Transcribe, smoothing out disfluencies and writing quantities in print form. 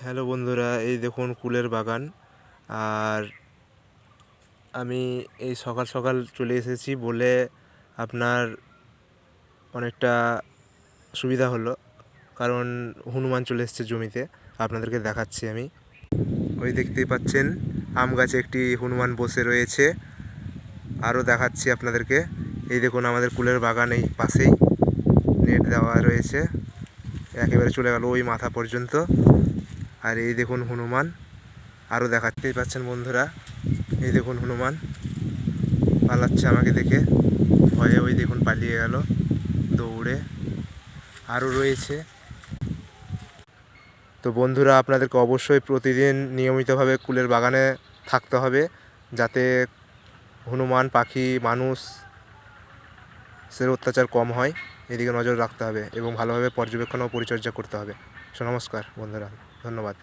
Hello বন্ধুরা, এই দেখুন কুলের বাগান। আর আমি এই সকাল সকাল চলে এসেছি বলে আপনার অনেকটা সুবিধা হলো, কারণ হনুমান চলে এসেছে জমিতে। আপনাদেরকে দেখাচ্ছি আমি। ওই দেখতেই পাচ্ছেন আম গাছে একটি হনুমান বসে রয়েছে। আরও দেখাচ্ছি আপনাদেরকে। এই দেখুন আমাদের কুলের বাগান এই পাশেই নেট দেওয়া রয়েছে, একেবারে চলে গেল ওই মাথা পর্যন্ত। আর এই দেখুন হনুমান, আরও দেখাতেই পাচ্ছেন বন্ধুরা। এই দেখুন হনুমান পালাচ্ছে আমাকে দেখে, ভয়ে ওই দেখুন পালিয়ে গেল দৌড়ে। আরও রয়েছে। তো বন্ধুরা, আপনাদেরকে অবশ্যই প্রতিদিন নিয়মিতভাবে কুলের বাগানে থাকতে হবে, যাতে হনুমান পাখি মানুষের অত্যাচার কম হয়। এদিকে নজর রাখতে হবে এবং ভালোভাবে পর্যবেক্ষণ ও পরিচর্যা করতে হবে। নমস্কার বন্ধুরা, ধন্যবাদ।